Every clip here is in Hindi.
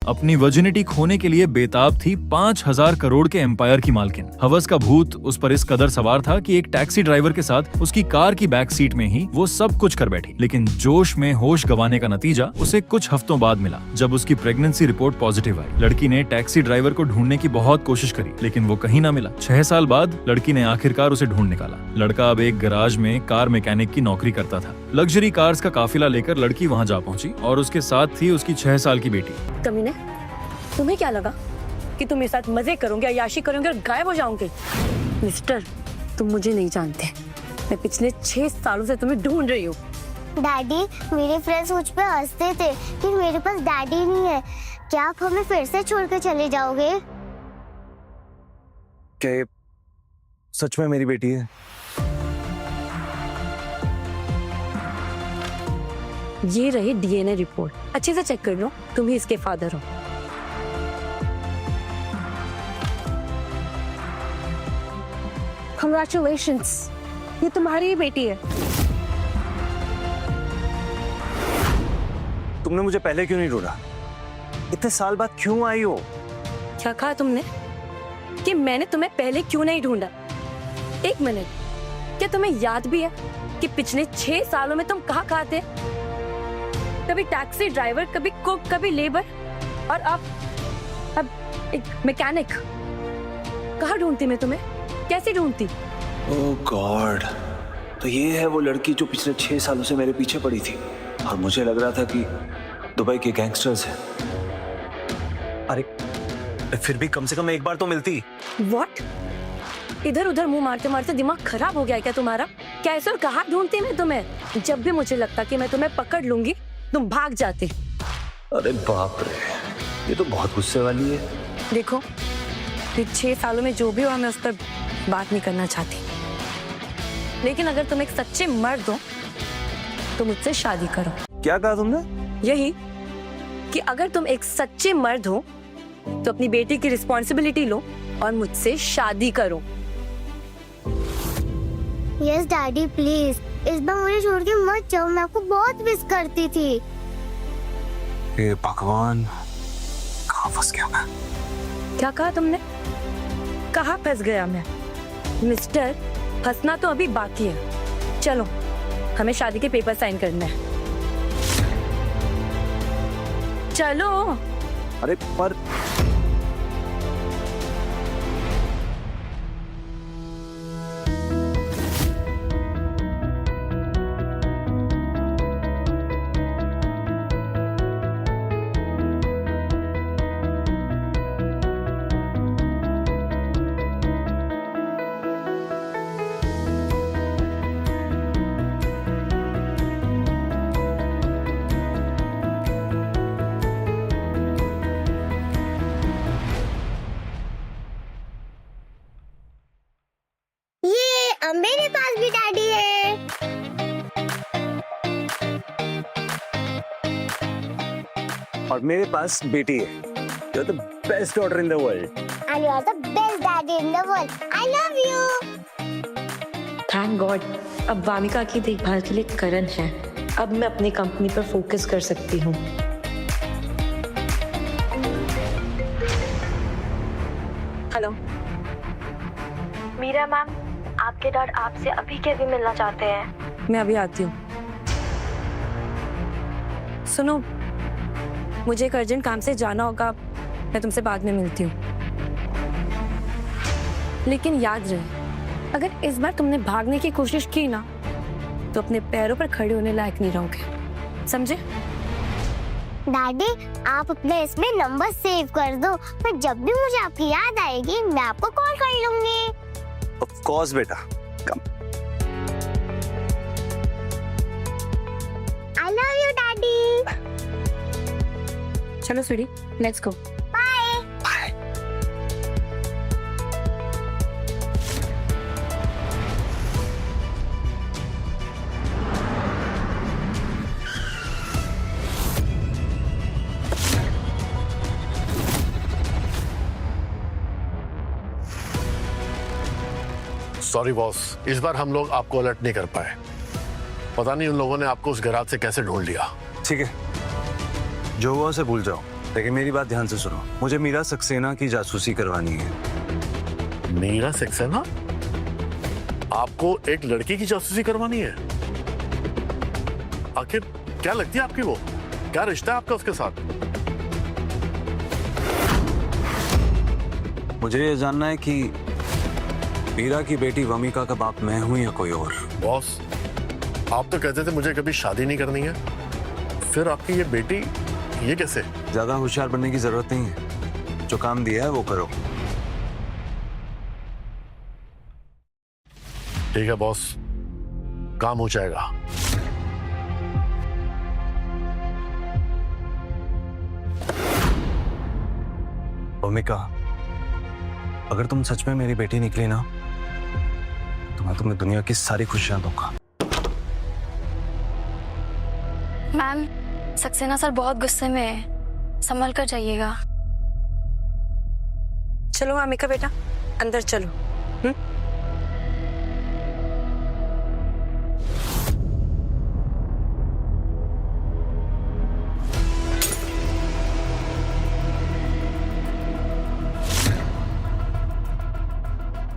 अपनी वर्जिनिटी खोने के लिए बेताब थी 5,000 करोड़ के एम्पायर की मालकिन। हवस का भूत उस पर इस कदर सवार था कि एक टैक्सी ड्राइवर के साथ उसकी कार की बैक सीट में ही वो सब कुछ कर बैठी। लेकिन जोश में होश गंवाने का नतीजा उसे कुछ हफ्तों बाद मिला, जब उसकी प्रेगनेंसी रिपोर्ट पॉजिटिव आई। लड़की ने टैक्सी ड्राइवर को ढूंढने की बहुत कोशिश करी, लेकिन वो कहीं ना मिला। 6 साल बाद लड़की ने आखिरकार उसे ढूंढ निकाला। लड़का अब एक गराज में कार मैकेनिक की नौकरी करता था। लग्जरी कार्स का काफिला लेकर लड़की वहाँ जा पहुंची और उसके साथ थी उसकी 6 साल की बेटी। कमीने, तुम्हें क्या लगा कि तुम मेरे साथ मजे करोगे, अय्याशी करोगे और गायब हो जाओगे? मिस्टर, तुम मुझे नहीं जानते। मैं पिछले 6 सालों से तुम्हें ढूंढ रही हूँ। डैडी, मेरे फ्रेंड्स मुझ पे हंसते थे कि मेरे पास डैडी नहीं है। क्या आप हमें फिर से छोड़ कर चले जाओगे? क्या ये सच में मेरी बेटी है? ये रही डीएनए रिपोर्ट, अच्छे से चेक कर लो, तुम ही इसके फादर हो। Congratulations, ये तुम्हारी ही बेटी है। तुमने मुझे पहले क्यों नहीं ढूंढा? इतने साल बाद क्यों आई हो? क्या कहा तुमने कि मैंने तुम्हें पहले क्यों नहीं ढूंढा? एक मिनट, क्या तुम्हें याद भी है कि पिछले 6 सालों में तुम कहाँ थे? कभी टैक्सी ड्राइवर, कभी कुक, कभी लेबर, और अब एक मैकेनिक। कहाँ ढूंढती मैं तुम्हें? कैसे ढूंढती? ओह गॉड, तो ये है वो लड़की जो पिछले 6 सालों से मेरे पीछे पड़ी थी और मुझे लग रहा था कि दुबई के गैंगस्टर्स हैं। अरे फिर भी कम से कम एक बार तो मिलती। What? इधर उधर मुंह मारते मारते दिमाग खराब हो गया है क्या तुम्हारा? कैसे और कहाँ ढूंढती मैं तुम्हें? जब भी मुझे लगता कि मैं तुम्हें पकड़ लूंगी, तुम भाग जाते। अरे बाप रे, ये तो बहुत गुस्से वाली है। देखो, ये 6 सालों में जो भी हुआ, मैं उस पर बात नहीं करना चाहती। लेकिन अगर तुम एक सच्चे मर्द हो तो मुझसे शादी करो। क्या कहा तुमने? यही कि अगर तुम एक सच्चे मर्द हो तो अपनी बेटी की रिस्पॉन्सिबिलिटी लो और मुझसे शादी करो। यस डैडी, प्लीज इस बार मुझे छोड़ के मत जाओ, मैं आपको बहुत मिस करती थी। हे भगवान, कहाँ फंस गया मैं? क्या कहा तुमने? कहाँ फंस गया मैं? मिस्टर, फंसना तो अभी बाकी है। चलो, हमें शादी के पेपर साइन करने हैं। चलो। अरे पर मेरे पास भी डैडी है। और मेरे पास बेटी है। You're the best daughter in the world. And you are the best daddy in the world. I love you. Thank God, अब वामिका की देखभाल के लिए करण है। अब मैं अपनी कंपनी पर फोकस कर सकती हूँ। हेलो मीरा मैम, आपके डैड आपसे अभी के अभी मिलना चाहते हैं। मैं अभी आती हूँ। सुनो, मुझे एक अर्जेंट काम से जाना होगा, मैं तुमसे बाद में मिलती हूँ। लेकिन याद रहे, अगर इस बार तुमने भागने की कोशिश की ना, तो अपने पैरों पर खड़े होने लायक नहीं रहोगे, समझे? डैडी, आप अपने इसमें नंबर सेव कर दो, फिर जब भी मुझे आपकी याद आएगी मैं आपको कॉल कर लूंगी। Of course बेटा, come. I love you, Daddy. चलो sweetie, let's go. Bye. Bye. Sorry boss, इस बार हम लोग आपको अलर्ट नहीं कर पाए। पता नहीं उन लोगों ने आपको उस गैराज से कैसे ढूंढ लिया। ठीक है, जो हुआ उसे भूल जाओ। लेकिन मेरी बात ध्यान से सुनो, मुझे मीरा सक्सेना की जासूसी करवानी है। मीरा सक्सेना? आपको एक लड़की की जासूसी करवानी है? आखिर क्या लगती है आपकी वो? क्या रिश्ता है आपका उसके साथ? मुझे ये जानना है कि मीरा की बेटी वमिका का बाप मैं हूं या कोई और। बॉस, आप तो कहते थे मुझे कभी शादी नहीं करनी है, फिर आपकी ये बेटी ये कैसे? ज्यादा होशियार बनने की जरूरत नहीं है, जो काम दिया है वो करो। ठीक है बॉस, काम हो जाएगा। वमिका, अगर तुम सच में मेरी बेटी निकली ना तो मैं तुम्हें दुनिया की सारी खुशियां दूंगा। मैम, सक्सेना सर बहुत गुस्से में है, संभल कर जाइएगा। चलो अमिका बेटा, अंदर चलो।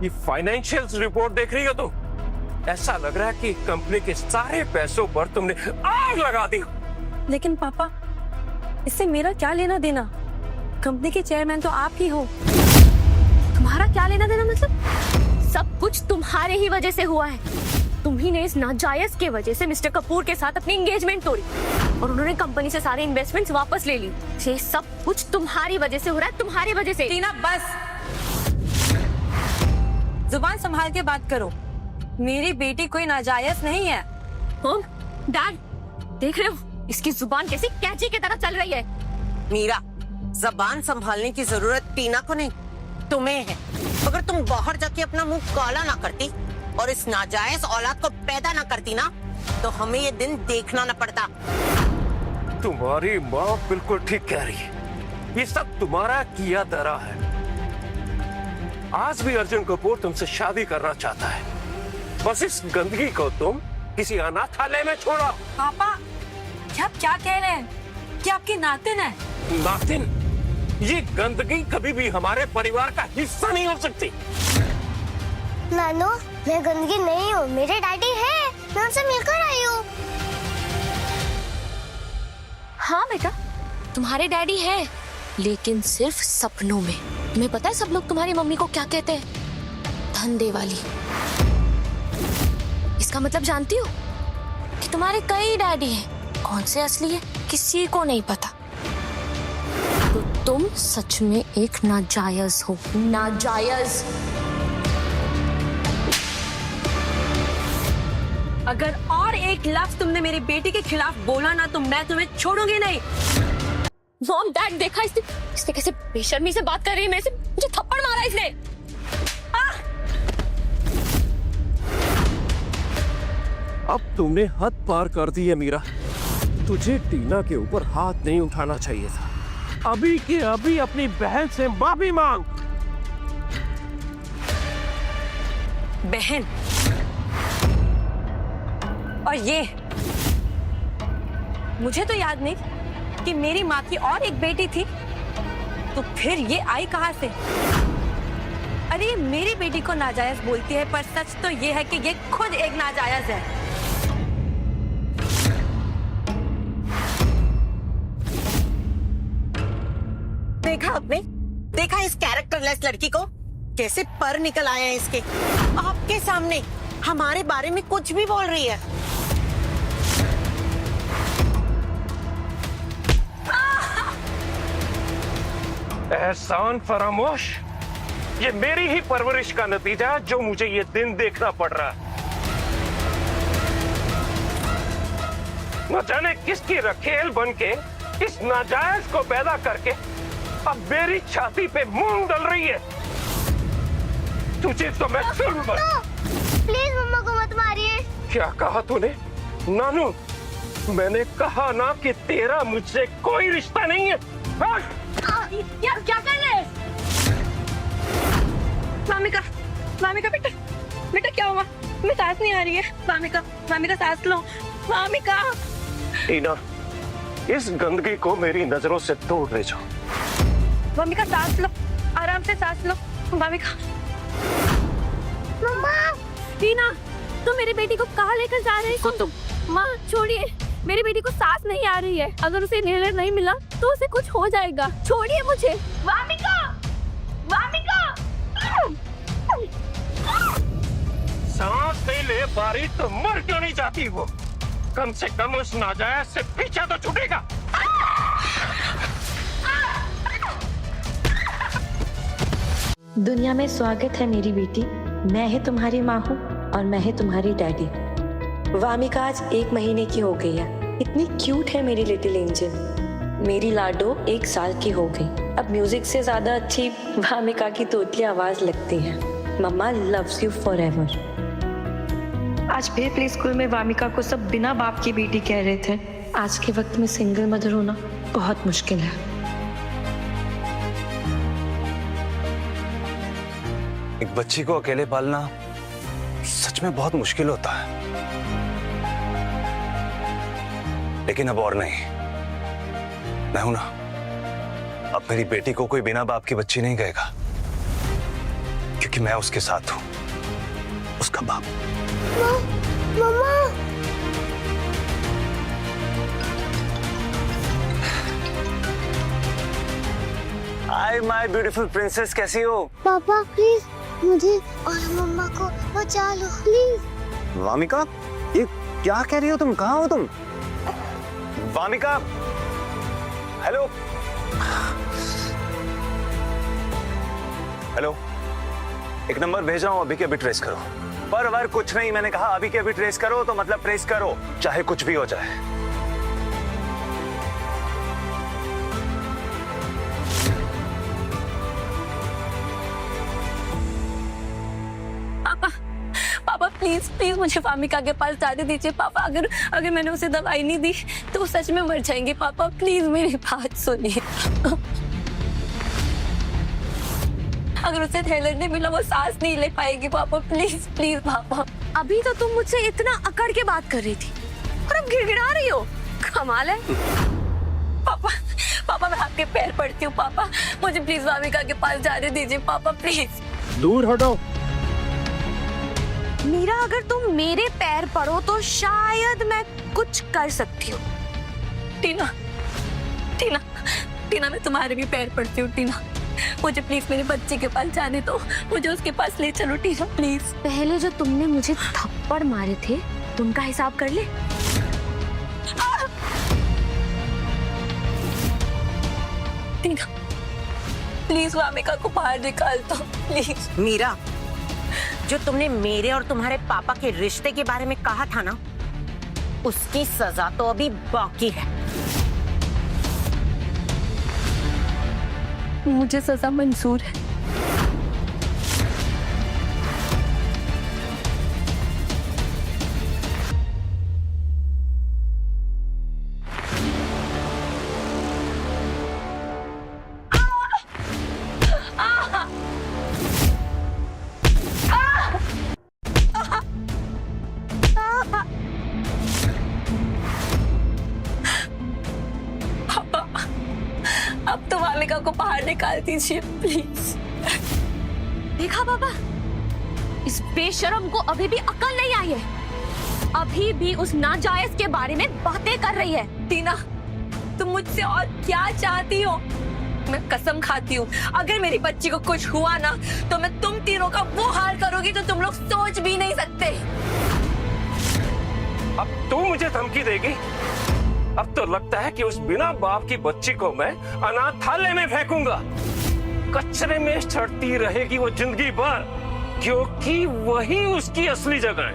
ये फाइनेंशियल रिपोर्ट देख रही हो तुम? ऐसा लग रहा है कि कंपनी के सारे पैसों पर तुमने आग लगा दी। लेकिन पापा, इससे मेरा क्या लेना देना? कंपनी के चेयरमैन तो आप ही हो। तुम्हारा क्या लेना देना मतलब? सब कुछ तुम्हारे ही वजह से हुआ है। तुम ही ने इस नाजायज के वजह से मिस्टर कपूर के साथ अपनी एंगेजमेंट तोड़ी और उन्होंने कंपनी से सारे इन्वेस्टमेंट्स वापस ले ली। ये सब कुछ तुम्हारी वजह से हो रहा है, तुम्हारी वजह से। टीना बस, जुबान संभाल के बात करो। मेरी बेटी कोई नाजायज नहीं है। मॉम, डैड, देख रहे हो इसकी जुबान कैसी कैंची की तरह चल रही है। मीरा, जबान संभालने की जरूरत टीना को नहीं, तुम्हें है। अगर तुम बाहर जाके अपना मुंह काला ना करती और इस नाजायज औलाद को पैदा ना करती ना, तो हमें ये दिन देखना ना पड़ता। तुम्हारी माँ बिल्कुल ठीक कह रही है, ये सब तुम्हारा किया धरा है। आज भी अर्जुन कपूर तुमसे शादी करना चाहता है, बस इस गंदगी को तुम किसी अनाथालय में छोड़ो। पापा, आप क्या कह रहे हैं कि आपकी नातिन है? नातिन? ये गंदगी कभी भी हमारे परिवार का हिस्सा नहीं हो सकती। नानो, मैं गंदगी नहीं हूँ, मेरे डैडी है, मैं उनसे मिलकर आई हूँ। हाँ बेटा, तुम्हारे डैडी है, लेकिन सिर्फ सपनों में। तुम्हें पता है सब लोग तुम्हारी मम्मी को क्या कहते हैं? धंधे वाली। इसका मतलब जानती हो कि तुम्हारे कई डैडी हैं। कौन से असली है किसी को नहीं पता। तो तुम सच में एक नाजायज हो, नाजायज। अगर और एक लफ्ज तुमने मेरी बेटी के खिलाफ बोला ना तो मैं तुम्हें छोड़ूंगी नहीं। मॉम, डैड, देखा इसने कैसे बेशर्मी से बात कर रही है मेरे से। मुझे थप्पड़ मारा इसने। अब तुमने हद पार कर दी है मीरा। तुझे टीना के ऊपर हाथ नहीं उठाना चाहिए था। अभी के अभी अपनी बहन से माफी मांग। बहन? और ये मुझे तो याद नहीं कि मेरी माँ की और एक बेटी थी, तो फिर ये आई कहां से? अरे ये मेरी बेटी को नाजायज बोलती है, पर सच तो ये है कि ये खुद एक नाजायज है। देखा आपने? देखा इस कैरेक्टरलेस लड़की को? कैसे पर निकल आए हैं इसके। आपके सामने हमारे बारे में कुछ भी बोल रही है। एहसान फरामोश, ये मेरी ही परवरिश का नतीजा है जो मुझे ये दिन देखना पड़ रहा है। न जाने किसकी रखेल बनके इस नाजायज को पैदा करके अब मेरी छाती पे मूंग डल रही है। तुझे तो मैं प्लीज मम्मा को मत मारिए। क्या कहा तूने? नानू, मैंने कहा ना कि तेरा मुझसे कोई रिश्ता नहीं है। यार क्या कर रहे हैं? वामिका, वामिका बेटा, बेटा क्या हुआ? मैं सांस नहीं आ रही है। वामिका, वामिका सांस लो। वामिका। टीना, इस गंदगी को मेरी नजरों से दूर ले जाओ। वामिका सांस लो, आराम से सांस लो। वामिका। मम्मा टीना, तुम मेरी बेटी को कहाँ लेकर जा रही हो तुम? माँ छोड़िए, मेरी बेटी को सांस नहीं आ रही है। अगर उसे इनहेलर नहीं मिला तो उसे कुछ हो जाएगा। छोड़िए मुझे। वामिका, वामिका। सांस नहीं ले पा रही तो मर क्यों नहीं जाती वो? कम से कम उस नाजायज से पीछा तो छूटेगा। दुनिया में स्वागत है मेरी बेटी। मैं ही तुम्हारी माँ हूँ और मैं ही तुम्हारी डैडी। वामिका आज 1 महीने की हो गई है। इतनी क्यूट है मेरी लिटिल एंजल। मेरी लाडो 1 साल की हो गई। अब म्यूजिक से ज्यादा अच्छी वामिका की तोतली आवाज लगती है। मम्मा लव्स यू फॉरएवर। आज फिर प्ले स्कूल में वामिका को सब बिना बाप की बेटी कह रहे थे। आज के वक्त में सिंगल मदर होना बहुत मुश्किल है। एक बच्ची को अकेले पालना सच में बहुत मुश्किल होता है, लेकिन अब और नहीं। मैं हूं ना, अब मेरी बेटी को कोई बिना बाप की बच्ची नहीं कहेगा, क्योंकि मैं उसके साथ हूं, उसका बाप। मम्मा हाय माय ब्यूटीफुल प्रिंसेस, कैसी हो? पापा प्लीज मुझे और मम्मा को बचा लो प्लीज। वामिका, ये क्या कह रही हो तुम? कहाँ हो तुम? वामिका, हेलो हेलो, एक नंबर भेज रहा हूँ, अभी के अभी ट्रेस करो। पर कुछ नहीं, मैंने कहा अभी के अभी ट्रेस करो, तो मतलब ट्रेस करो, चाहे कुछ भी हो जाए। पापा प्लीज प्लीज मुझे वामिका के पास जाने दीजिए। पापा अगर मैंने उसे दवाई नहीं दी तो वो सच में मर जाएंगे। पापा प्लीज मेरी बात सुनिए। अगर उसे इनहेलर नहीं मिला वो सांस नहीं ले पाएगी। पापा प्लीज प्लीज पापा। अभी तो तुम मुझसे इतना अकड़ के बात कर रही थी और अब गिड़गिड़ा रही हो। कमाल है। पापा पापा मैं आपके पैर पड़ती हूँ। पापा मुझे प्लीज वामिका के पास जाने दीजिए। पापा प्लीज। दूर हटो। मीरा, अगर तुम मेरे पैर पड़ो तो शायद मैं कुछ कर सकती हूँ। टीना टीना टीना मैं तुम्हारे भी पैर पड़ती हूँ। टीना मुझे प्लीज मेरे बच्चे के पास जाने दो, मुझे उसके पास ले चलो। टीना प्लीज। पहले जो तुमने मुझे थप्पड़ मारे थे तुमका हिसाब कर ले। टीना प्लीज वामिका को बाहर निकाल दो प्लीज। मीरा, जो तुमने मेरे और तुम्हारे पापा के रिश्ते के बारे में कहा था ना, उसकी सजा तो अभी बाकी है। मुझे सजा मंजूर है। अब तो वामिका को बाहर निकाल दीजिए प्लीज। देखा पापा, इस बेशरम को अभी भी अकल नहीं आई है। अभी भी उस नाजायज के बारे में बातें कर रही है। टीना तुम मुझसे और क्या चाहती हो? मैं कसम खाती हूँ अगर मेरी बच्ची को कुछ हुआ ना तो मैं तुम तीनों का वो हाल करूंगी जो तुम लोग सोच भी नहीं सकते। अब तू मुझे धमकी देगी? अब तो लगता है कि उस बिना बाप की बच्ची को मैं अनाथालय में फेंकूंगा। कचरे में सड़ती रहेगी वो जिंदगी भर, क्योंकि वही उसकी असली जगह है।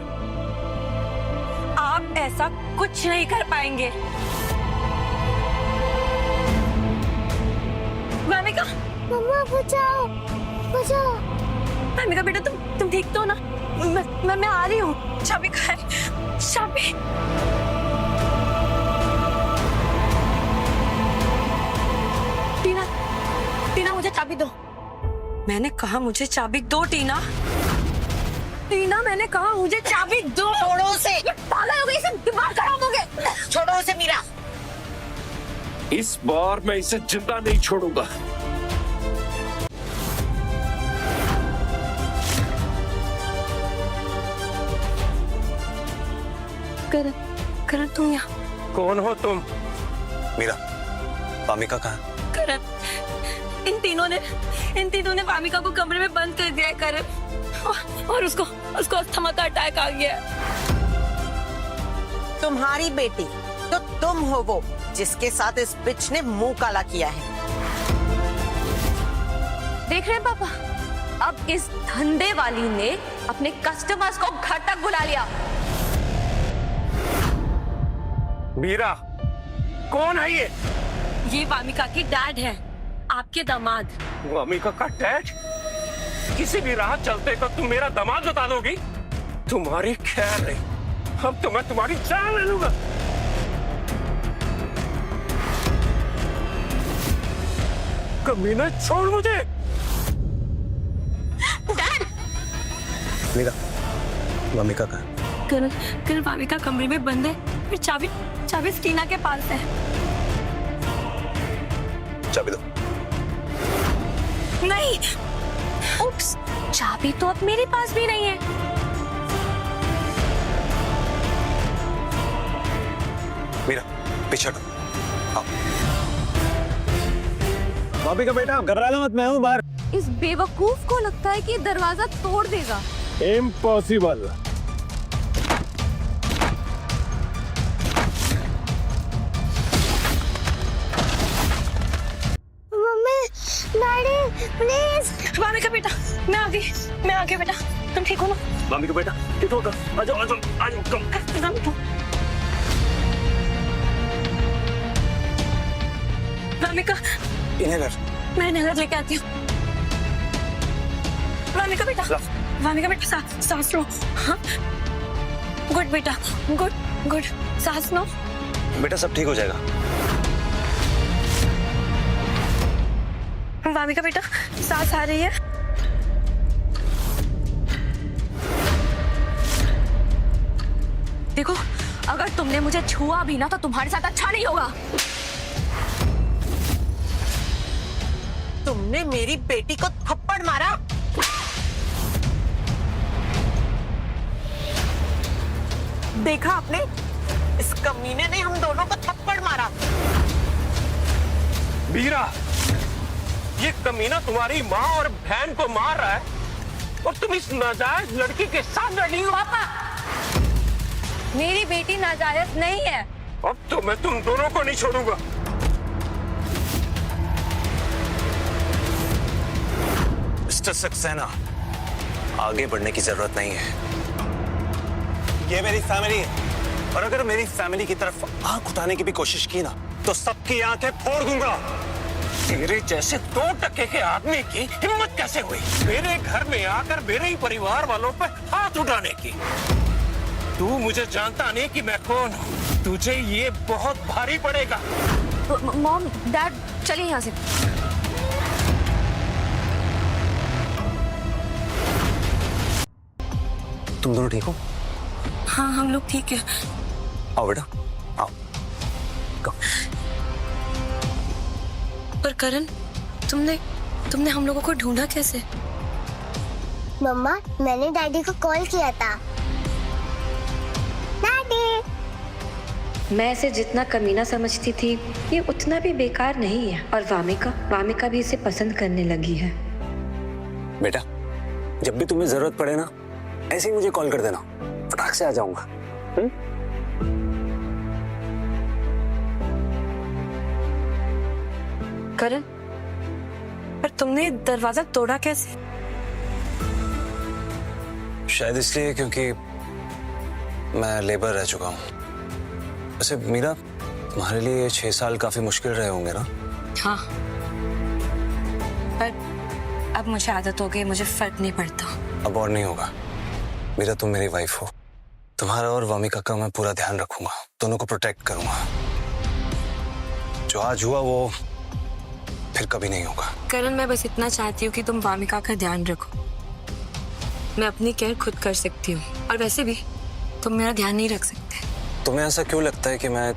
आप ऐसा कुछ नहीं कर पाएंगे। वामिका, मम्मा बचाओ बचाओ। वामिका बेटा तुम ठीक तो ना? मैं आ रही हूँ। चाबी कहाँ है? चाबी। टीना मुझे चाबी दो। मैंने कहा मुझे चाबी दो। टीना मैंने कहा मुझे चाबी दो। छोड़ो उसे। पागल हो गई, इसे दिमाग खराब हो गए। छोड़ो उसे मीरा। इस बार मैं इसे जिंदा नहीं छोड़ूंगा। करण, करण तुम यहाँ? कौन हो तुम? मीरा, वामिका कहाँ है? करण, इन तीनों ने वामिका को कमरे में बंद कर दिया है करण, और उसको अस्थमा का अटैक आ गया है। तुम्हारी बेटी तो तुम हो वो जिसके साथ इस बिच ने मुंह काला किया है। देख रहे हैं पापा, अब इस धंधे वाली ने अपने कस्टमर्स को घर तक बुला लिया। मीरा, कौन है ये? ये वामिका के डैड हैं, आपके दामाद। वामिका का डैड? किसी भी राह चलते को तुम मेरा दामाद बता दोगी? तुम्हारी खैर नहीं, अब तो मैं तुम्हारी जान ले लूंगा। कमीना, छोड़ मुझे। मीरा, वामिका कहाँ है? कल वामिका कमरे में बंद है, फिर चाबी स्टीना के पास है। चाबी दो। नहीं। उप्स, चाबी तो अब मेरे पास भी नहीं है। मीरा, पीछे हटो। आओ। भाभी का बेटा, घबराना मत, मैं हूँ बाहर। इस बेवकूफ को लगता है कि दरवाजा तोड़ देगा। Impossible. Mummy, daddy, please. Wamiqa बेटा, मैं आ गई बेटा, तुम ठीक हो ना? वामिका बेटा, ठीक होगा। आ जाओ, कम। वामिका, इन्हेलर। मैं इन्हेलर लेके आती हूँ। वामिका बेटा, सांस लो। हाँ, गुड बेटा, गुड, सांस लो। बेटा, सब ठीक हो जाएगा। वामिका बेटा, सांस आ रही है। देखो, अगर तुमने मुझे छुआ भी ना तो तुम्हारे साथ अच्छा नहीं होगा। तुमने मेरी बेटी को थप्पड़ मारा। देखा आपने, इस कमीने ने हम दोनों को थप्पड़ मारा। मीरा, ये कमीना तुम्हारी माँ और बहन को मार रहा है और तुम इस नाजायज लड़की के साथ लड़ी हो। पापा, मेरी बेटी नाजायज नहीं है। अब तो मैं तुम दोनों को नहीं छोड़ूंगा। मिस्टर सक्सेना, आगे बढ़ने की जरूरत नहीं है। ये मेरी फैमिली है, और अगर मेरी फैमिली की तरफ आंख उठाने की भी कोशिश की ना तो सबकी आंखें फोड़ दूंगा। तेरे जैसे 2 टके के आदमी की हिम्मत कैसे हुई मेरे घर में आकर मेरे ही परिवार वालों पर हाथ उठाने की? तू मुझे जानता नहीं कि मैं कौन हूँ। तुझे ये बहुत भारी पड़ेगा। मॉम, डैड, चलिए यहाँ से। तुम दोनों ठीक हो? हाँ, हम लोग ठीक है। आओ बेटा, आओ। पर करण, तुमने हम लोगों को ढूंढा कैसे? मम्मा, मैंने डैडी को कॉल किया था। डैडी। मैं इसे जितना कमीना समझती थी, ये उतना भी बेकार नहीं है। और वामिका भी इसे पसंद करने लगी है। बेटा, जब भी तुम्हें जरूरत पड़े ना, ऐसे ही मुझे कॉल कर देना, फटाक से आ जाऊंगा। करण, पर तुमने दरवाजा तोड़ा कैसे? शायद इसलिए क्योंकि मैं लेबर रह चुका हूँ। वैसे मीरा, तुम्हारे लिए ये 6 साल काफी मुश्किल रहे होंगे ना? हाँ, पर अब मुझे आदत हो गई, मुझे फर्क नहीं पड़ता। अब और नहीं होगा। मीरा, तुम मेरी वाइफ हो। तुम्हारा और वामिका का मैं पूरा ध्यान रखूंगा, दोनों को प्रोटेक्ट करूंगा। जो आज हुआ वो फिर कभी नहीं होगा। करण, मैं बस इतना चाहती हूँ कि तुम वामिका का ध्यान रखो। मैं अपनी केयर खुद कर सकती हूँ, और वैसे भी तुम मेरा ध्यान नहीं रख सकते। तुम्हें ऐसा क्यों लगता है कि मैं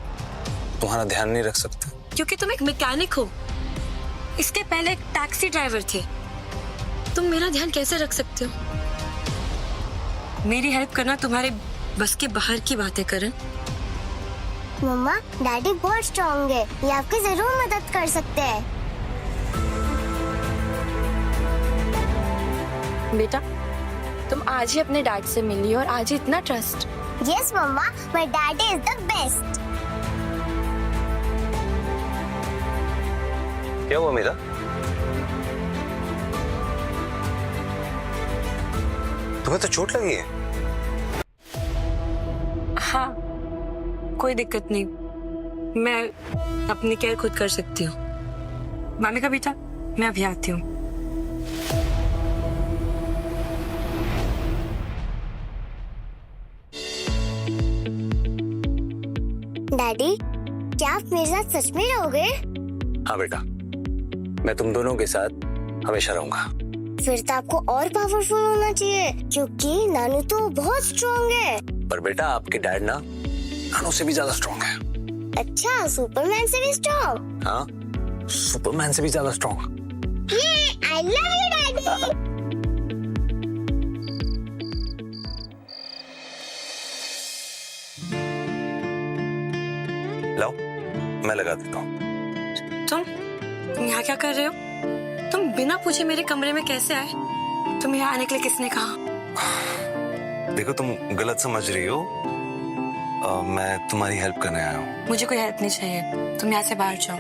तुम्हारा ध्यान नहीं रख सकता? क्योंकि तुम एक मैकेनिक हो। इसके पहले एक टैक्सी ड्राइवर थे। तुम मेरा ध्यान कैसे रख सकते हो? मेरी हेल्प करना तुम्हारे बस के बाहर की बातें करण। मम्मा, डैडी बहुत स्ट्रॉन्ग है, ये आपकी जरूर मदद कर सकते हैं। बेटा, तुम आज ही अपने डैड से मिली और आज ही इतना trust. Yes mamma, my daddy is the best. क्या हुआ मीरा? तुम्हें तो चोट लगी है। हाँ, कोई दिक्कत नहीं, मैं अपनी केयर खुद कर सकती हूँ। मामी का बेटा, मैं अभी आती हूँ। डैडी, क्या आप मेरे साथ सच में रहोगे? हाँ बेटा, मैं तुम दोनों के साथ हमेशा रहूंगा। फिर तो आपको और पावरफुल होना चाहिए, क्योंकि नानू तो बहुत स्ट्रॉन्ग है। पर बेटा, आपके डैड ना नानू से भी ज्यादा स्ट्रॉन्ग है। अच्छा, सुपरमैन से भी स्ट्रॉन्ग? हाँ, सुपरमैन से भी ज्यादा strong. I love you daddy. लाओ, मैं लगा देता हूँ। तुम यहाँ क्या कर रहे हो? तुम बिना पूछे मेरे कमरे में कैसे आए? तुम्हें यहाँ आने के लिए किसने कहा? देखो, तुम गलत समझ रही हो। मैं तुम्हारी हेल्प करने आया हूँ। मुझे कोई हेल्प नहीं चाहिए, तुम यहाँ से बाहर जाओ।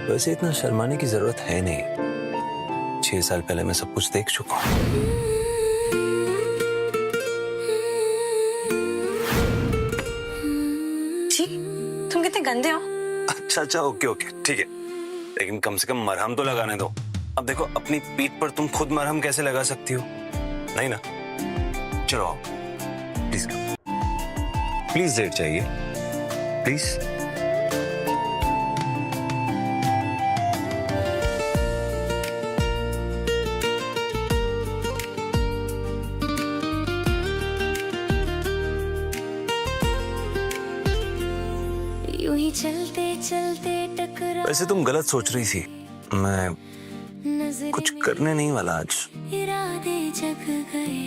वैसे इतना शर्माने की जरूरत है नहीं। 6 साल पहले मैं सब कुछ देख चुका हूँ। जी, तुम कितने गंदे हो। अच्छा, ओके ओके, ठीक है, लेकिन कम से कम मरहम तो लगाने दो। अब देखो, अपनी पीठ पर तुम खुद मरहम कैसे लगा सकती हो? नहीं ना। चलो आओ, प्लीज प्लीज, डेट चाहिए प्लीज। यूं ही चलते चलते टकरा। वैसे तुम गलत सोच रही थी, मैं कुछ करने नहीं वाला आज। इरादे जग गए।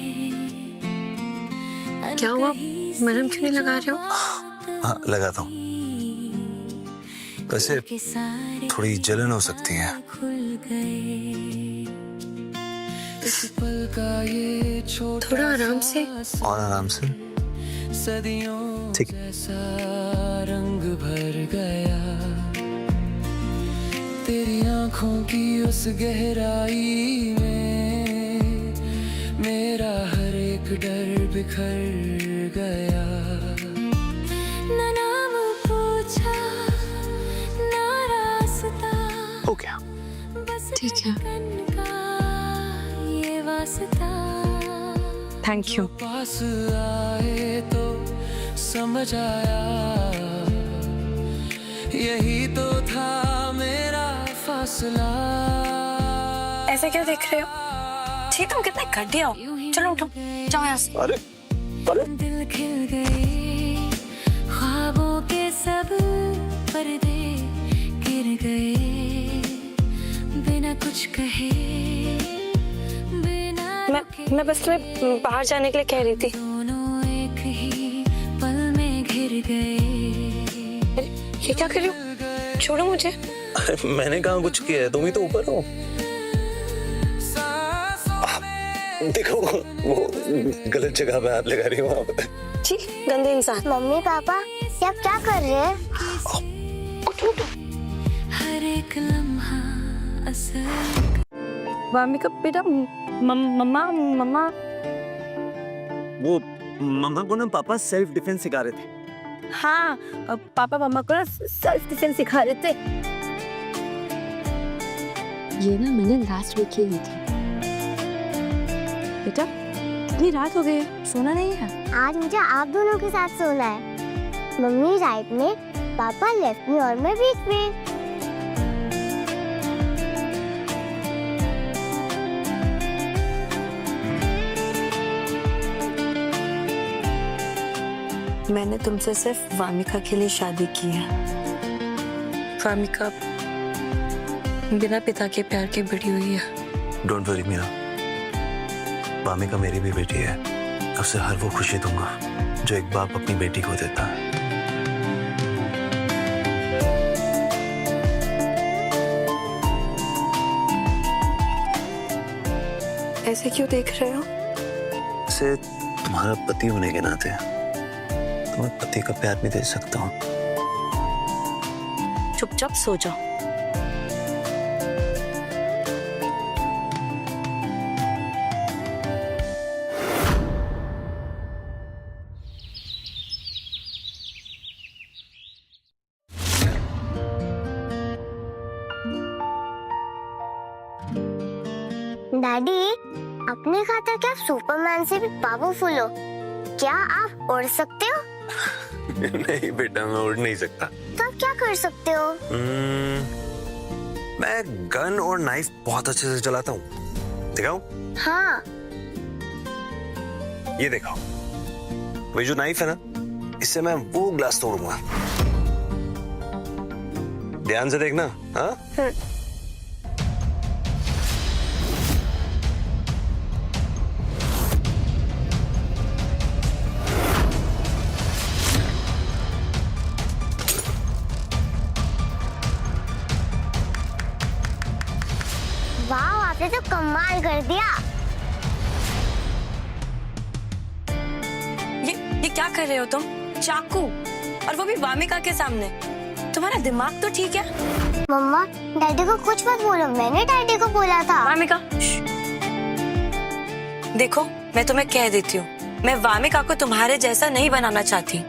क्या हुआ, मरहम क्यों नहीं लगा रहे हो? हाँ, लगाता हूँ। वैसे थोड़ी जलन हो सकती है। थोड़ा आराम से। और आराम से, ठीक। रंग भर गया तेरी आंखों की उस गहराई में, मेरा हर एक डर बिखर गया। ना नाम पूछा ना रास्ता, हो गया। बस ठीक है। धड़कन का ये वास्ता। Thank you. पास आए तो समझ आया, यही तो था मेरा फासला। ऐसे क्या देख रहे हो? जी, तुम कितने घटिया हो। चलो उठो, जाओ यहाँ से। अरे दिल खिल गए, ख्वाबों के सब पर्दे गिर गए, बिना कुछ कहे, बिना मैं बस तुम्हें बाहर जाने के लिए कह रही थी। दोनों एक ही पल में घिर गए। ये क्या कर रही हो? छोड़ो मुझे। अरे मैंने कहाँ कुछ किया है, तुम ही तो ऊपर हो। देखो, वो गलत जगह पे हाथ लगा रही हो आप। जी, गंदे इंसान। मम्मी पापा, ये आप क्या कर रहे हैं? उठो उठो। हर एक लम्हा असर। मामी का बेटा, मम्मा मम्मा। वो मम्मा को ना पापा सेल्फ डिफेंस सिखा रहे थे। हाँ, पापा मम्मा को ना सेल्फ डिफेंस सिखा रहे थे। ये ना मैंने लास्ट वीक ही ली थी। बेटा, इतनी रात हो गई, सोना नहीं है? आज मुझे आप दोनों के साथ सोना है। मम्मी राइट में, पापा लेफ्ट में और मैं बीच में। मैंने तुमसे सिर्फ वामिका के लिए शादी की है। वामिका बिना पिता के प्यार के बड़ी हुई है। डोंट वरी मीरा, वामिका मेरी भी बेटी है। उसे हर वो खुशी दूंगा जो एक बाप अपनी बेटी को देता है। ऐसे क्यों देख रहे हो? इसे तुम्हारा पति होने के नाते तुम्हें पति का प्यार भी दे सकता हूँ। चुपचाप सो जाओ। डैडी, आपने कहा था कि आप सुपरमैन से भी पावरफुल हो। क्या आप उड़ सकते हो? नहीं बेटा, मैं उड़ नहीं सकता। तो आप क्या कर सकते हो? मैं गन और नाइफ बहुत अच्छे से चलाता हूँ। दिखाऊं? हाँ। ये देखो, वही जो नाइफ है ना, इससे मैं वो ग्लास तोड़ूंगा। ध्यान से देखना। हाँ? वाह, आपने तो कमाल कर दिया। ये क्या कर रहे हो तुम? चाकू, और वो भी वामिका के सामने। तुम्हारा दिमाग तो ठीक है? मम्मा, डैडी को कुछ मत बोलो, मैंने डैडी को बोला था। वामिका, देखो मैं तुम्हें कह देती हूँ, मैं वामिका को तुम्हारे जैसा नहीं बनाना चाहती,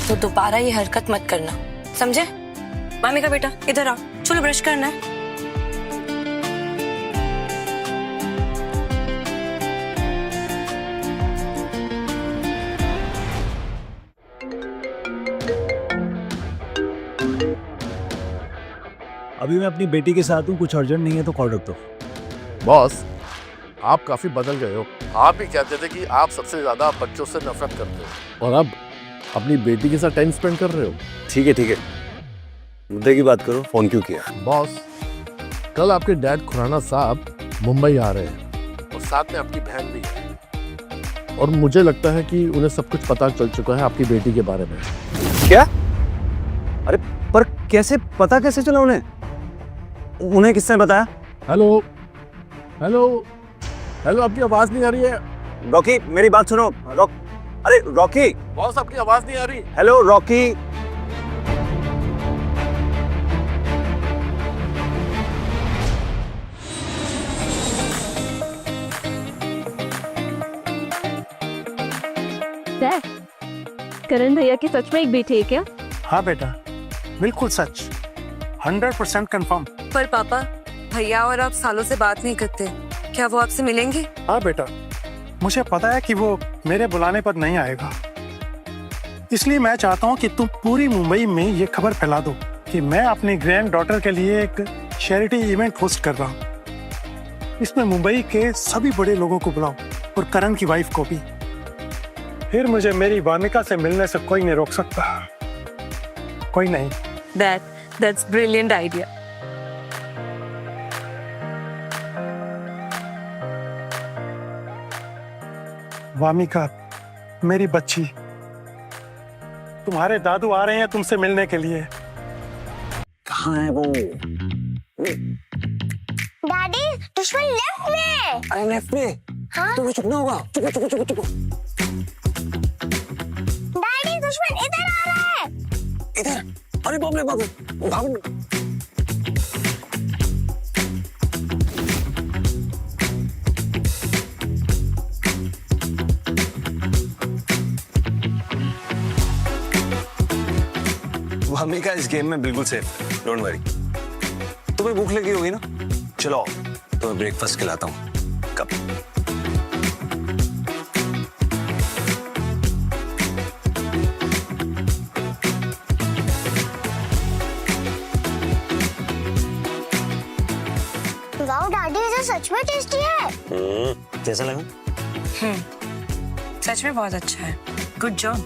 तो दोबारा ये हरकत मत करना, समझे? वामिका बेटा इधर आओ, चलो ब्रश करना है। अभी मैं अपनी बेटी के साथ हूँ, कुछ अर्जेंट नहीं है तो कॉल रख दो। बॉस, आप काफी बदल गए हो। आप ही कहते थे कि आप सबसे ज्यादा बच्चों से नफरत करते हो, और अब अपनी बेटी के साथ टाइम स्पेंड कर रहे हो। ठीक है, मुद्दे की बात करो। फोन क्यों किया? बॉस, कल आपके डैड खुराना साहब मुंबई आ रहे हैं, और साथ में आपकी बहन भी है, और मुझे लगता है कि उन्हें सब कुछ पता चल चुका है आपकी बेटी के बारे में। क्या? अरे पर कैसे पता कैसे चला उन्हें? उन्हें किसने बताया? हेलो हेलो हेलो, आपकी आवाज नहीं आ रही है। रॉकी, मेरी बात सुनो। अरे रॉकी। बॉस, आपकी आवाज नहीं आ रही। Hello Rocky. करण भैया की सच में एक बेटी है क्या? हाँ बेटा, बिल्कुल सच, 100% कंफर्म। पर पापा, भैया और आप सालों से बात नहीं करते, क्या वो आपसे मिलेंगे? हाँ बेटा, मुझे पता है कि वो मेरे बुलाने पर नहीं आएगा, इसलिए मैं चाहता हूँ कि तुम पूरी मुंबई में ये खबर फैला दो कि मैं अपनी ग्रैंड डॉटर के लिए एक चैरिटी इवेंट होस्ट कर रहा हूँ। इसमें मुंबई के सभी बड़े लोगों को बुलाओ, और करण की वाइफ को भी। फिर मुझे मेरी वामिका से मिलने से कोई नहीं रोक सकता, कोई नहीं। That's brilliant idea. वामिका, मेरी बच्ची, तुम्हारे दादू आ रहे हैं तुमसे मिलने के लिए। कहाँ है वो? डैडी, दुश्मन लेफ्ट में। अरे लेफ्ट में? हाँ? तुम्हें चुपना होगा। चुप। डैडी, दुश्मन इधर आ रहा है। इधर? अरे बाप रे बाप, भागो। वामिका इस गेम में बिल्कुल सेफ, डोंट वरी। तुम्हें भूख लगी होगी ना? चलो तुम्हें ब्रेकफास्ट खिलाता हूँ। कब? वाओ डैडी, ये सच में टेस्टी है। कैसा लगा? सच में बहुत अच्छा है। Good job.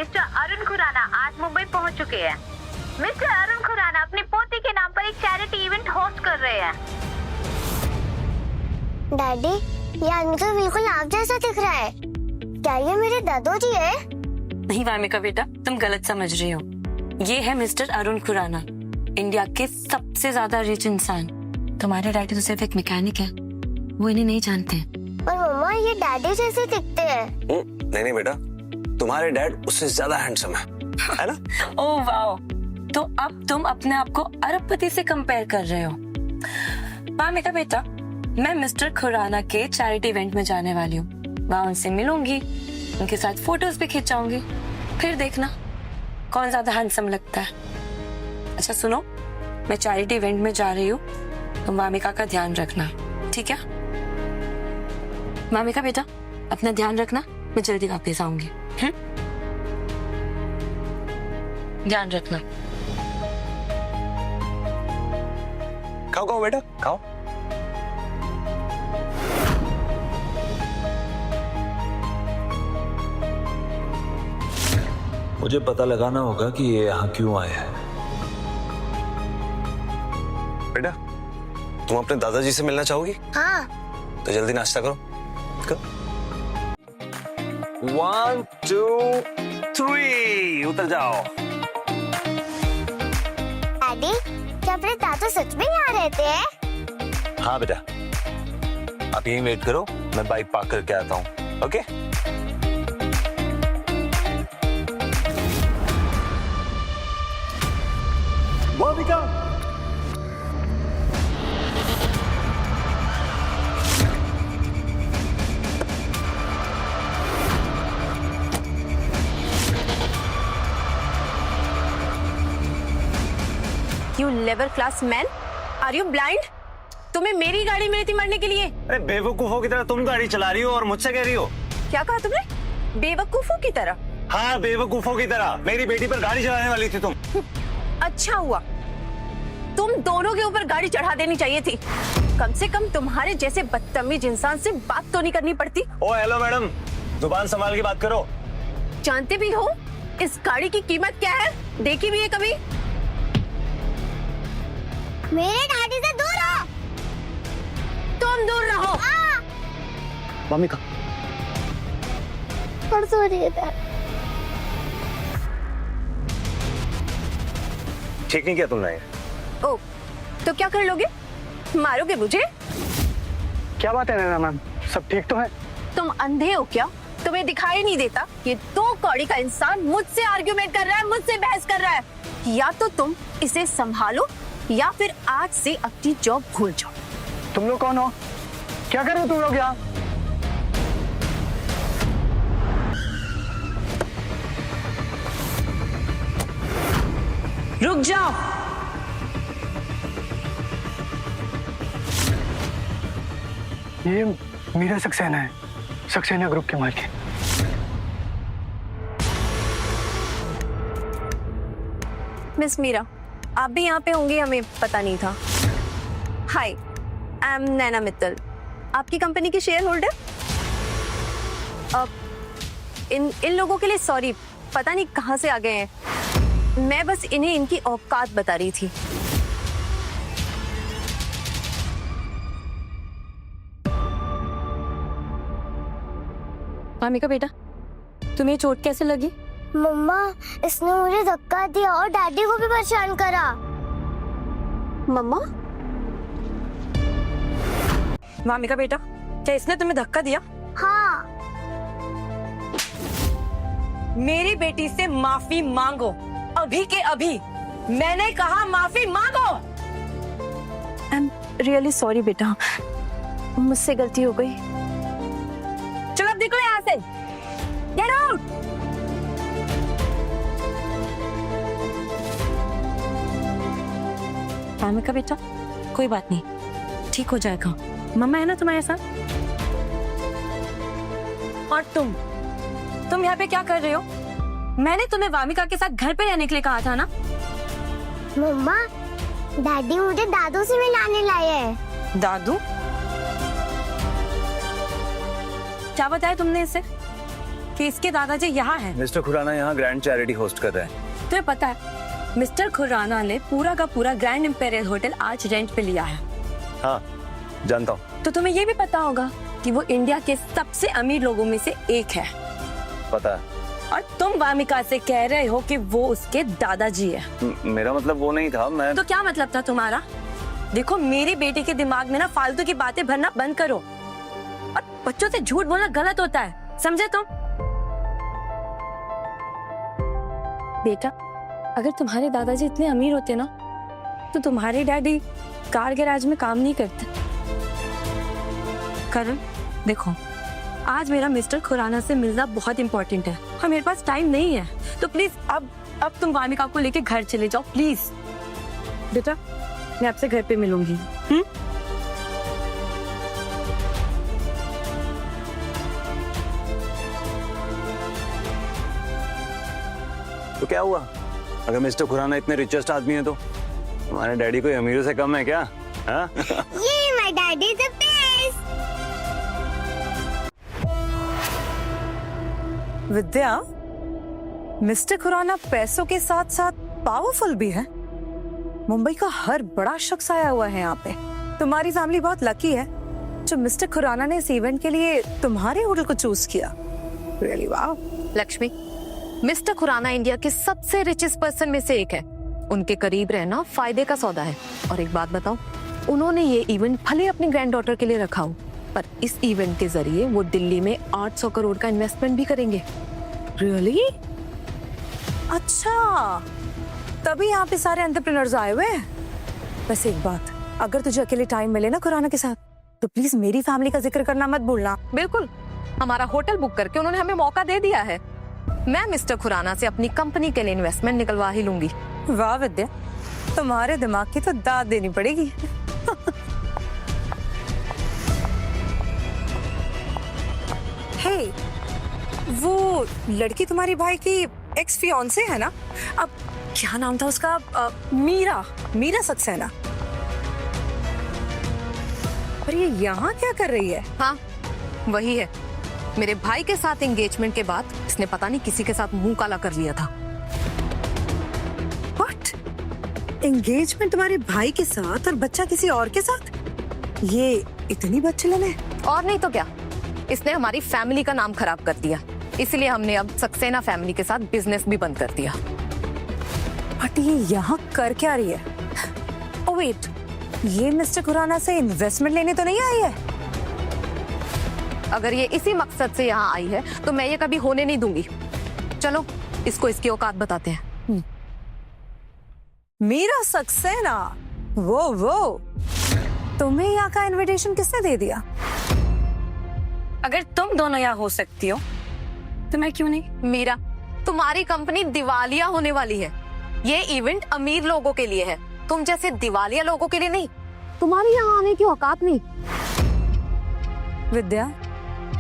Mister Arun Khurana आज मुंबई पहुंच चुके हैं। मिस्टर अरुण खुराना अपनी पोती के नाम पर एक चैरिटी इवेंट होस्ट कर रहे हैं। डैडी, ये आदमी तो बिल्कुल आप जैसा दिख रहा है। क्या ये मेरे दादोजी है? नहीं वामिका बेटा, तुम गलत समझ रही हो। ये है मिस्टर अरुण खुराना, इंडिया के सबसे ज्यादा रिच इंसान। तुम्हारे डैडी तो सिर्फ एक मैकेनिक है, वो इन्हें नहीं जानते। पर मम्मा, ये डैडी जैसे दिखते हैं। नहीं बेटा, तुम्हारे डैड उससे ज्यादा हैंडसम है ना? ओह वाओ, तो अब तुम अपने आप को अरबपति से कंपेयर कर रहे हो। वामिका बेटा, मैं मिस्टर खुराना के चैरिटी इवेंट में जाने वाली हूँ। वहाँ उनसे मिलूंगी, उनके साथ फोटोज भी खिंचाऊंगी, फिर देखना कौन ज्यादा हैंडसम लगता है। अच्छा सुनो, मैं चैरिटी इवेंट में जा रही हूँ, तो वामिका का ध्यान रखना, ठीक है? वामिका बेटा, अपना ध्यान रखना, मैं जल्दी वापस आऊंगी। ध्यान रखना। खाओ बेटा, खाओ। मुझे पता लगाना होगा कि ये यहाँ क्यों आए हैं। बेटा, तुम अपने दादाजी से मिलना चाहोगी? हाँ। तो जल्दी नाश्ता करो। 1 2 3 उतर जाओ। डैडी, क्या अपने दादू सच में यहाँ रहते हैं? हाँ बेटा, आप यहीं वेट करो, मैं बाइक पार्क करके आता हूँ। Okay? Wamiqa, You level class man, are you blind? तुम्हें मेरी गाड़ी मिली थी मरने के लिए। अरे बेवकूफों की तरह तुम गाड़ी चला रही हो और मुझसे कह रही हो। क्या कहा तुमने? बेवकूफों की तरह? हाँ, बेवकूफों की तरह। मेरी बेटी पर गाड़ी चलाने वाली थी तुम। अच्छा हुआ, तुम दोनों के ऊपर गाड़ी चढ़ा देनी चाहिए थी। कम से कम तुम्हारे जैसे बदतमीज इंसान से बात तो नहीं करनी पड़ती। ओ हेलो मैडम, जुबान संभाल के बात करो। जानते भी हो इस गाड़ी की कीमत क्या है? देखी भी है कभी? मेरे डैडी से दूर रहो। तुम दूर रहो। वामिका, ठीक नहीं किया तुमने। ओ, तो क्या कर लोगे? मारोगे मुझे? क्या बात है नैना मैम, सब ठीक तो है? तुम अंधे हो क्या? तुम्हें दिखाई नहीं देता? ये 2 कौड़ी का इंसान मुझसे आर्ग्यूमेंट कर रहा है, मुझसे बहस कर रहा है। या तो तुम इसे संभालो या फिर आज से अपनी जॉब भूल जाओ। तुम लोग कौन हो? क्या कर रहे हो तुम लोग यहाँ? रुक जाओ। ये मीरा सक्सेना है, सक्सेना ग्रुप के मालिक। मिस मीरा, आप भी यहाँ पे होंगे, हमें पता नहीं था। हाय, आई एम नैना मित्तल, आपकी कंपनी की शेयर होल्डर। इन लोगों के लिए सॉरी, पता नहीं कहाँ से आ गए हैं। मैं बस इन्हें इनकी औकात बता रही थी। वामिका बेटा, तुम्हें चोट कैसे लगी? मम्मा, इसने मुझे धक्का दिया और डैडी को भी परेशान करा। मम्मा? वामिका बेटा, क्या इसने तुम्हें धक्का दिया? हाँ। मेरी बेटी से माफी मांगो, अभी के अभी। मैंने कहा माफी मांगो। आई एम रियली सॉरी बेटा, मुझसे गलती हो गई। चलो अब निकलो यहाँ से। Get out. वामिका बेटा, कोई बात नहीं, ठीक हो जाएगा। मम्मा है ना तुम्हारे साथ। और तुम यहाँ पे क्या कर रहे हो? मैंने तुम्हें वामिका के साथ घर पे रहने के लिए कहा था ना? मम्मा, डैडी मुझे दादू से मिलाने लाए हैं। दादू? क्या बताया तुमने इसे? कि इसके दादाजी यहाँ हैं। मिस्टर खुराना यहाँ ग्रैंड चैरिटी होस्ट कर रहे हैं। तुम्हें पता है मिस्टर खुराना ने पूरा का पूरा ग्रैंड इंपेरियल होटल आज रेंट पे लिया है। हाँ जानता हूँ। तो तुम्हें ये भी पता होगा कि वो इंडिया के सबसे अमीर लोगों में से एक है। पता है। और तुम वामिका से कह रहे हो कि वो उसके दादाजी है। मेरा मतलब वो नहीं था। मैं तो क्या मतलब था तुम्हारा? देखो मेरी बेटी के दिमाग में ना फालतू की बातें भरना बंद करो, और बच्चों से झूठ बोलना गलत होता है, समझे तुम? बेटा अगर तुम्हारे दादाजी इतने अमीर होते ना तो तुम्हारे डैडी कार गैराज में काम नहीं करते। करण देखो आज मेरा मिस्टर खुराना से मिलना बहुत इम्पोर्टेंट है और मेरे पास टाइम नहीं है, तो प्लीज अब तुम वामिका को लेके घर चले जाओ प्लीज। बेटा मैं आपसे घर पे मिलूंगी। तो क्या हुआ? अगर मिस्टर खुराना इतने रिचेस्ट आदमी है तो हमारे डैडी कोई अमीरों से कम है क्या? हाँ? ये my daddy the best. Vidya, mister Khurana पैसों के साथ साथ पावरफुल भी है। मुंबई का हर बड़ा शख्स आया हुआ है यहाँ पे। तुम्हारी फैमिली बहुत लकी है जो मिस्टर खुराना ने इस इवेंट के लिए तुम्हारे होटल को चूज किया। Really wow. Lakshmi, mister Khurana India के सबसे रिचेस्ट पर्सन में से एक है। उनके करीब रहना फायदे का सौदा है। और एक बात बताओ, उन्होंने ये इवेंट भले अपनी ग्रैंड डॉटर के लिए रखा हो, पर इस इवेंट के जरिए वो दिल्ली में 800 करोड़ का इन्वेस्टमेंट भी करेंगे। रियली? अच्छा, तभी यहाँ पे सारे एंटरप्रेन्योर्स आए हुए हैं। बस एक बात, अगर तुझे अकेले टाइम मिले ना खुराना के साथ तो प्लीज मेरी फैमिली का जिक्र करना मत भूलना। बिल्कुल, हमारा होटल बुक करके उन्होंने हमें मौका दे दिया है। मैं मिस्टर खुराना से अपनी कंपनी के लिए इन्वेस्टमेंट निकलवा ही लूंगी। वाह विद्या, तुम्हारे दिमाग की तो दाद देनी पड़ेगी। हे, वो लड़की तुम्हारी भाई की एक्स फियांसे है ना? अब क्या नाम था उसका? मीरा सक्सेना। पर ये यहाँ क्या कर रही है? हाँ वही है। मेरे भाई के साथ एंगेजमेंट के बाद इसने पता नहीं किसी के साथ मुंह काला कर लिया था। व्हाट? एंगेजमेंट तुम्हारे भाई के साथ और बच्चा किसी और के साथ? ये इतनी बदचलन है। और नहीं तो क्या, इसने हमारी फैमिली का नाम खराब कर दिया। इसलिए हमने अब सक्सेना फैमिली के साथ बिजनेस भी बंद कर दिया। बट ये यहाँ कर क्या रही है? ओ वेट, ये मिस्टर खुराना से इन्वेस्टमेंट लेने तो नहीं आई है? अगर ये इसी मकसद से यहाँ आई है तो मैं ये कभी होने नहीं दूंगी। चलो इसको इसकी औकात बताते हैं। मीरा सक्सेना, वो तुम्हें यहाँ का इनविटेशन किसने दे दिया? अगर तुम दोनों यहाँ हो सकती हो तो मैं क्यों नहीं? मीरा, तुम्हारी कंपनी दिवालिया होने वाली है। ये इवेंट अमीर लोगों के लिए है, तुम जैसे दिवालिया लोगों के लिए नहीं। तुम्हारी यहाँ आने की औकात नहीं। विद्या,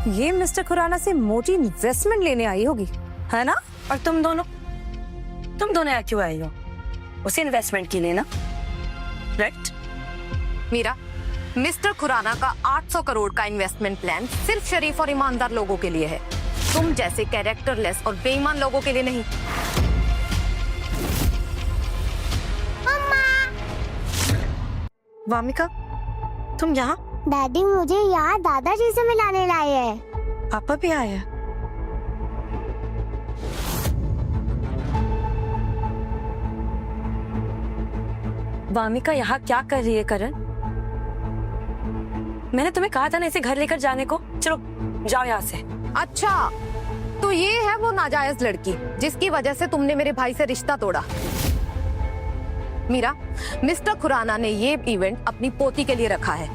ये मिस्टर खुराना से मोटी इन्वेस्टमेंट लेने आई होगी, है ना? और तुम दोनों यहाँ क्यों आई हो? उसे इन्वेस्टमेंट के लिए ना, राइट? मीरा, मिस्टर खुराना का 800 करोड़ का इन्वेस्टमेंट प्लान सिर्फ शरीफ और ईमानदार लोगों के लिए है, तुम जैसे कैरेक्टरलेस और बेईमान लोगों के लिए नहीं। वामिका, तुम यहाँ? डैडी मुझे यहाँ दादाजी से मिलाने लाए हैं। पापा भी आए हैं? वामिका यहाँ क्या कर रही है करण? मैंने तुम्हें कहा था ना इसे घर लेकर जाने को। चलो जाओ यहाँ से। अच्छा, तो ये है वो नाजायज लड़की जिसकी वजह से तुमने मेरे भाई से रिश्ता तोड़ा। मीरा, मिस्टर खुराना ने ये इवेंट अपनी पोती के लिए रखा है।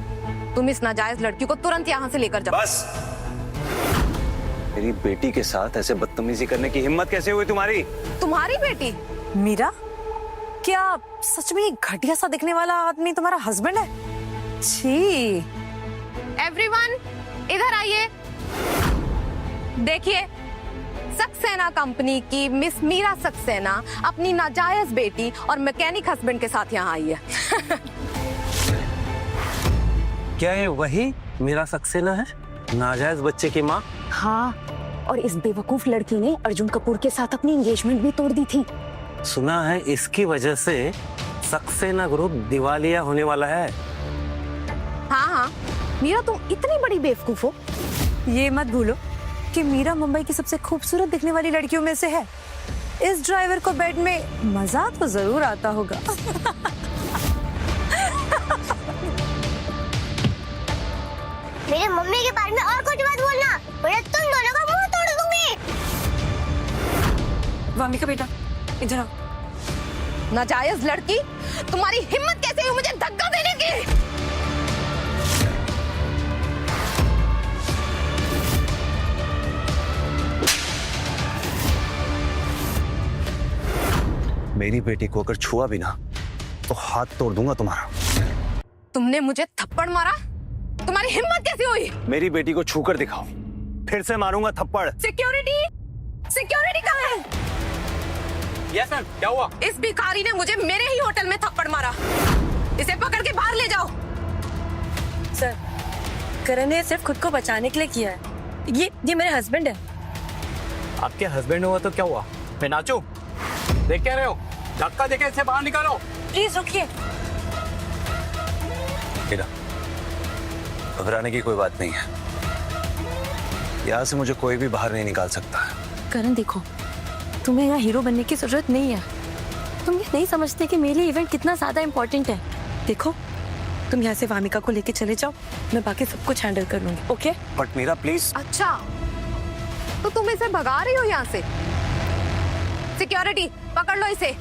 तुम इस नाजायज लड़की को तुरंत यहाँ से लेकर जाओ। बस, मेरी बेटी के साथ ऐसे बदतमीजी करने की हिम्मत कैसे हुई तुम्हारी? तुम्हारी बेटी? मीरा, क्या सच में घटिया सा दिखने वाला आदमी तुम्हारा हस्बैंड है? छी। एवरीवन इधर आइए। देखिए, सक्सेना कंपनी की मिस मीरा सक्सेना अपनी नाजायज बेटी और मैकेनिक हस्बैंड के साथ यहाँ आई है। क्या ये वही मीरा सक्सेना है, नाजायज बच्चे की माँ? हाँ, और इस बेवकूफ लड़की ने अर्जुन कपूर के साथ अपनी एंगेजमेंट भी तोड़ दी थी। सुना है इसकी वजह से सक्सेना ग्रुप दिवालिया होने वाला है। हाँ हाँ, मीरा तुम इतनी बड़ी बेवकूफ हो। ये मत भूलो कि मीरा मुंबई की सबसे खूबसूरत दिखने वाली लड़कियों में से है। इस ड्राइवर को बेड में मजा तो जरूर आता होगा। मेरे मम्मी के बारे में और कुछ मत बोलना, वरना तुम दोनों का मुंह तोड़ दूंगी। वामिका बेटा इधर आओ। नाजायज लड़की, तुम्हारी हिम्मत कैसे हुई मुझे धक्का देने की? मेरी बेटी को अगर छुआ भी ना तो हाथ तोड़ दूंगा तुम्हारा। तुमने मुझे थप्पड़ मारा? तुम्हारी हिम्मत कैसे हुई? मेरी बेटी को छूकर दिखाओ, फिर से मारूंगा थप्पड़। सिक्योरिटी, सिक्योरिटी कहाँ है? यस मैम, क्या हुआ? इस भिखारी ने मुझे मेरे ही होटल में थप्पड़ मारा। इसे पकड़ के बाहर ले जाओ। सर, करण ने सिर्फ खुद को बचाने के लिए किया है। ये मेरे हस्बैंड है। आपके हस्बैंड हुआ तो क्या हुआ? मैं नाचूं? देख क्या रहे हो? धक्का देके इसे बाहर निकालो। प्लीज रुकिए। घबराने की कोई बात नहीं है, यहाँ से मुझे कोई भी बाहर नहीं निकाल सकता। करण देखो, तुम्हें यहाँ हीरो बनने की जरूरत नहीं है। तुम ये नहीं समझते कि मेरे लिए इवेंट कितना ज्यादा इम्पोर्टेंट है। देखो, तुम यहाँ से वामिका को लेके चले जाओ, मैं बाकी सब कुछ हैंडल कर लूंगी। ओके? But Meera please. अच्छा, तो तुम इसे भगा रही हो यहाँ से? सिक्योरिटी, पकड़ लो इसे।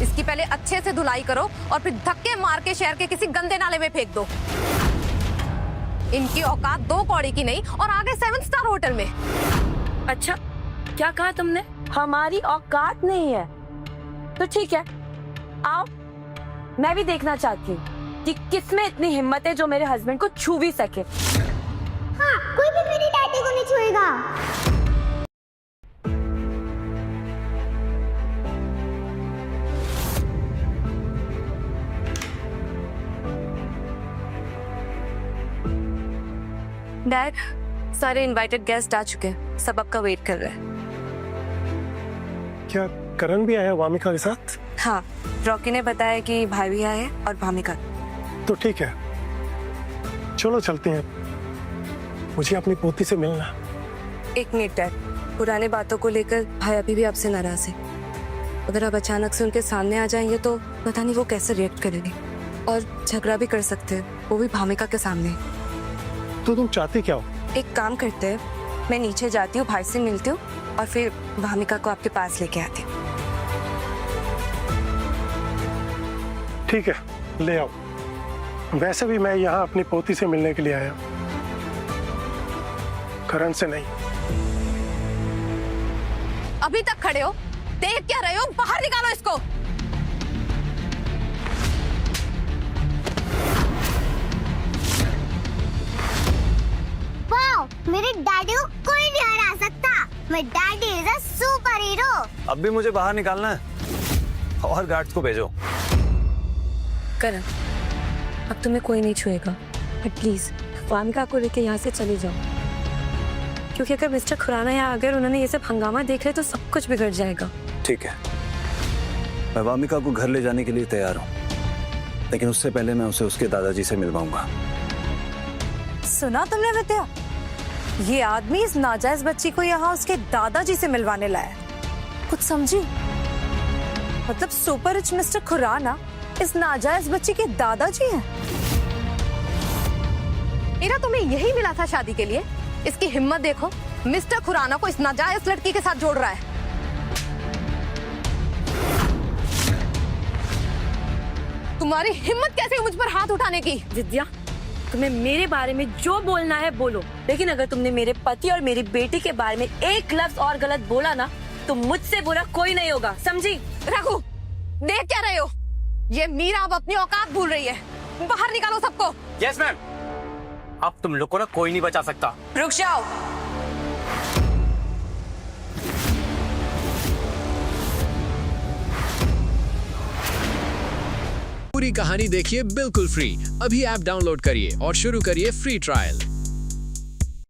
इसकी पहले अच्छे से धुलाई करो और फिर धक्के मार के शहर के किसी गंदे नाले में फेंक दो। इनकी औकात 2 कौड़ी की नहीं और आगे 7 स्टार होटल में। अच्छा, क्या कहा तुमने? हमारी औकात नहीं है तो ठीक है, आओ, मैं भी देखना चाहती हूँ कि किसमें इतनी हिम्मत है जो मेरे हस्बैंड को छू भी सके। हाँ, कोई भी मेरी डैडी को नहीं छुएगा। डैड, सारे इनवाइटेड गेस्ट आ चुके हैं, सब आपका वेट कर रहे हैं। क्या करण भी आया वामिका के साथ? हाँ, रॉकी ने बताया कि भाई भी आए और भामिका। तो ठीक है, चलो चलते हैं, मुझे अपनी पोती से मिलना। एक मिनट डैड, पुराने बातों को लेकर भाई अभी भी आपसे नाराज है। अगर आप अचानक से उनके सामने आ जाएंगे तो पता नहीं वो कैसे रिएक्ट करेंगे, और झगड़ा भी कर सकते हैं, वो भी भामिका के सामने। तो तुम चाहती क्या हो? एक काम करते हैं, मैं नीचे जाती हूँ, भाई से मिलती हूँ और फिर भामिका को आपके पास लेके आती हूँ। ठीक है, ले आओ। वैसे भी मैं यहाँ अपनी पोती से मिलने के लिए आया, करण से नहीं। अभी तक खड़े हो, देख क्या रहे हो? बाहर निकालो इसको। वाओ, मेरे डैडी को कोई नहीं हरा सकता। My daddy is a super hero। अब भी मुझे बाहर निकालना है, और गार्ड्स को भेजो। करण, अब तुम्हें कोई नहीं छुएगा, बट प्लीज वामिका को लेके यहाँ से चले जाओ, क्योंकि अगर मिस्टर खुराना यहाँ अगर उन्होंने ये सब हंगामा देख लिया तो सब कुछ बिगड़ जाएगा। ठीक है, मैं वामिका को घर ले जाने के लिए तैयार हूँ, लेकिन उससे पहले मैं उसे उसके दादाजी से मिलवाऊंगा। सुना तुमने विद्या? ये आदमी इस नाजायज बच्ची को यहाँ उसके दादाजी से मिलवाने लाया। कुछ समझी? मतलब सुपर रिच मिस्टर खुराना इस नाजायज बच्ची के दादाजी हैं। इरा, तुम्हें यही मिला था शादी के लिए? इसकी हिम्मत देखो, मिस्टर खुराना को इस नाजायज लड़की के साथ जोड़ रहा है। तुम्हारी हिम्मत कैसे हुई मुझ पर हाथ उठाने की? विद्या, तुम्हें मेरे बारे में जो बोलना है बोलो, लेकिन अगर तुमने मेरे पति और मेरी बेटी के बारे में एक लफ्ज और गलत बोला ना तो मुझसे बुरा कोई नहीं होगा, समझी? रघु, देख क्या रहे हो? ये मीरा अब अपनी औकात भूल रही है। बाहर निकालो सबको। Yes ma'am. अब तुम लोग को ना कोई नहीं बचा सकता। रुक जाओ। पूरी कहानी देखिए बिल्कुल फ्री। अभी ऐप डाउनलोड करिए और शुरू करिए फ्री ट्रायल।